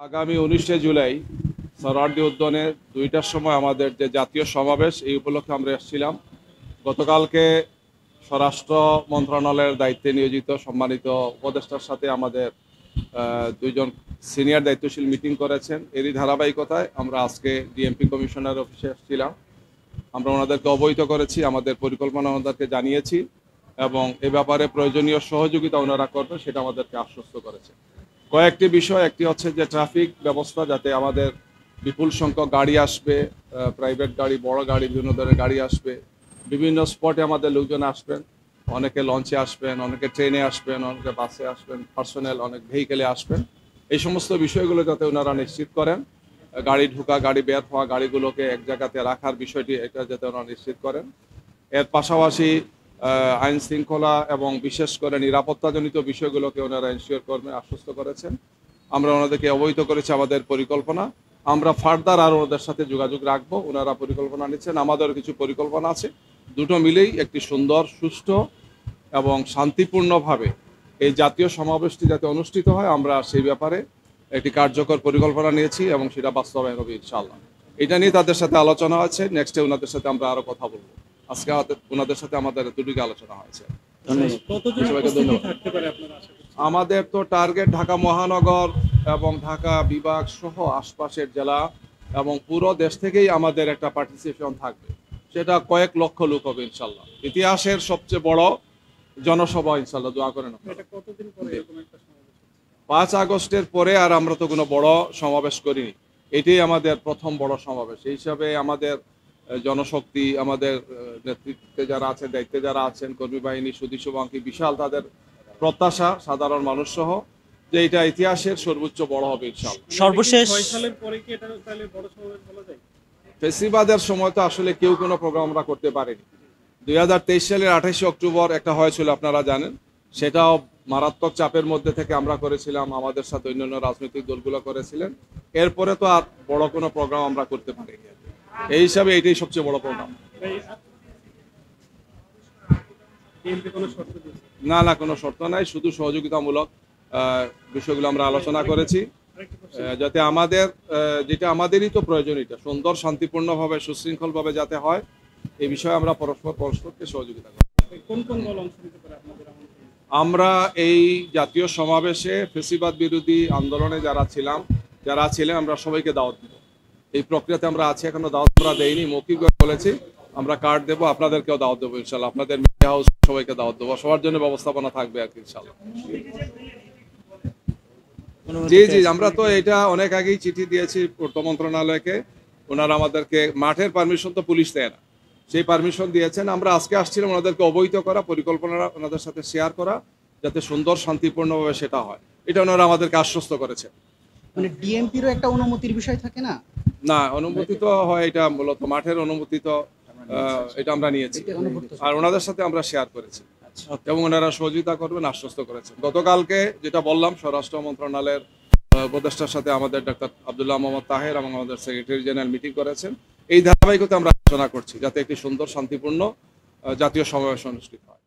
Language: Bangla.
আগামী 19শে জুলাই সোহরাওয়ার্দী উদ্যানে 2টার সময় আমাদের যে জাতীয় সমাবেশ, এই উপলক্ষে আমরা এসেছিলাম। গতকালকে স্বরাষ্ট্র মন্ত্রণালয়ের দায়িত্বে নিয়োজিত সম্মানিত উপদেষ্টার সাথে আমাদের দুইজন সিনিয়র দায়িত্বশীল মিটিং করেছেন। এরই ধারাবাহিকতায় আমরা আজকে ডিএমপি কমিশনার অফিসে এসেছিলাম। আমরা ওনাদেরকে অবহিত করেছি, আমাদের পরিকল্পনা ওনাদেরকে জানিয়েছি এবং এ ব্যাপারে প্রয়োজনীয় সহযোগিতা ওনারা করবে সেটা আমাদেরকে আশ্বস্ত করেছে। কয়েকটি বিষয়, একটি হচ্ছে যে ট্রাফিক ব্যবস্থা, যাতে আমাদের বিপুল সংখ্যক গাড়ি আসবে, প্রাইভেট গাড়ি, বড় গাড়ি, বিভিন্ন ধরনের গাড়ি আসবে, বিভিন্ন স্পটে আমাদের লোকজন আসবেন, অনেকে লঞ্চে আসবেন, অনেকে ট্রেনে আসবেন, অনেকে বাসে আসবেন, পার্সোনাল অনেক ভেহিকেলে আসবেন। এই সমস্ত বিষয়গুলো যাতে ওনারা নিশ্চিত করেন, গাড়ি ঢোকা, গাড়ি বের হওয়া, গাড়িগুলোকে এক জায়গাতে রাখার বিষয়টি এটা যাতে ওনারা নিশ্চিত করেন। এর পাশাপাশি আইন শৃঙ্খলা এবং বিশেষ করে নিরাপত্তাজনিত বিষয়গুলোকে ওনারা এনশিওর করবেন, আশ্বস্ত করেছেন। আমরা ওনাদেরকে অবহিত করেছি আমাদের পরিকল্পনা। আমরা ফার্দার আর ওনাদের সাথে যোগাযোগ রাখবো। ওনারা পরিকল্পনা নিচ্ছেন, আমাদেরও কিছু পরিকল্পনা আছে। দুটো মিলেই একটি সুন্দর, সুষ্ঠু এবং শান্তিপূর্ণভাবে এই জাতীয় সমাবেশটি যাতে অনুষ্ঠিত হয়, আমরা সেই ব্যাপারে একটি কার্যকর পরিকল্পনা নিয়েছি এবং সেটা বাস্তবায়ন হবে ইনশাআল্লাহ। এটা নিয়ে তাদের সাথে আলোচনা আছে। নেক্সটে ওনাদের সাথে আমরা আরও কথা বলবো। আজকে ওনাদের সাথে আমাদের দুটিকে আলোচনা হয়েছে। আমাদের তো টার্গেট ঢাকা মহানগর এবং ঢাকা বিভাগ সহ আশপাশের জেলা এবং পুরো দেশ থেকেই আমাদের একটা পার্টিসিপেশন থাকবে। সেটা কয়েক লক্ষ লোক হবে ইনশাল্লাহ। ইতিহাসের সবচেয়ে বড় জনসভা ইনশাল্লাহ, দোয়া করেন। 5 আগস্টের পরে আর আমরা তো কোনো বড় সমাবেশ করিনি, এটাই আমাদের প্রথম বড় সমাবেশ। এই হিসাবে আমাদের জনশক্তি, আমাদের নেতৃত্বে যারা আছেন, দায়িত্বে যারা আছেন, কর্মী বাহিনী, সুধী শুভাঙ্কি, বিশাল তাদের প্রত্যাশা, সাধারণ মানুষ সহ, যে এটা ইতিহাসের সর্বোচ্চ বড় হবে ইনশাআল্লাহ। সর্বশেষ ফেসিবাদের সময় তো আসলে কেউ কোনো প্রোগ্রাম আমরা করতে পারিনি। 2023 সালের 28শে অক্টোবর একটা হয়েছিল, আপনারা জানেন। সেটাও মারাত্মক চাপের মধ্যে থেকে আমরা করেছিলাম, আমাদের সাথে অন্যান্য রাজনৈতিক দলগুলো করেছিলেন। এরপরে তো আর বড় কোনো প্রোগ্রাম আমরা করতে পারিনি। এই হিসাবে এটাই সবচেয়ে বড় প্রোগ্রাম। না না, কোনো শর্ত নাই, শুধু সহযোগিতামূলক বিষয়গুলো আমরা আলোচনা করেছি, যাতে আমাদের যেটা আমাদেরই তো প্রয়োজন, এটা সুন্দর, শান্তিপূর্ণভাবে, সুশৃঙ্খলভাবে যাতে হয়, এই বিষয়ে আমরা পরস্পরকে সহযোগিতা করি। আমরা এই জাতীয় সমাবেশে ফেসিবাদ বিরোধী আন্দোলনে যারা ছিলেন আমরা সবাইকে দাওয়াত দেব। এই প্রক্রিয়াতে আমরা আছি, এখনো দাওয়াত আমরা দেইনি, মৌখিকভাবে বলেছি আমরা কার্ড দেবো, আপনাদেরকেও দাওয়াত দেবো ইনশাল্লাহ। আপনাদের মিডিয়া হাউস সবাইকে দাওয়াত দেবো, সবার জন্য ব্যবস্থাপনা থাকবে আর কি ইনশাল্লাহ। জি জি, আমরা তো এটা অনেক আগেই চিঠি দিয়েছি পূর্ত মন্ত্রণালয়কে। ওনারা আমাদেরকে মাঠের পারমিশন তো পুলিশ দেয় না, সেই পারমিশন দিয়েছেন। আমরা আজকে আসছিলাম ওনাদেরকে অবহিত করা, পরিকল্পনা ওনাদের সাথে শেয়ার করা, যাতে সুন্দর, শান্তিপূর্ণভাবে সেটা হয়, এটা ওনারা আমাদেরকে আশ্বস্ত করেছেন। মানে ডিএমপিরও একটা অনুমতির বিষয় থাকে না? না, অনুমতি তো হয়, এটা মূলত মাঠের অনুমতি, তো এটা আমরা নিয়েছি আর ওনাদের সাথে আমরা শেয়ার করেছি এবং ওনারা সহযোগিতা করবেন আশ্বস্ত করেছেন। গতকালকে যেটা বললাম, স্বরাষ্ট্র মন্ত্রণালয়ের উপদেষ্টার সাথে আমাদের ডক্টর আব্দুল্লাহ মোহাম্মদ তাহের এবং আমাদের সেক্রেটারি জেনারেল মিটিং করেছেন। এই ধারাবাহিকতা আমরা আলোচনা করছি যাতে একটি সুন্দর, শান্তিপূর্ণ জাতীয় সমাবেশ অনুষ্ঠিত হয়।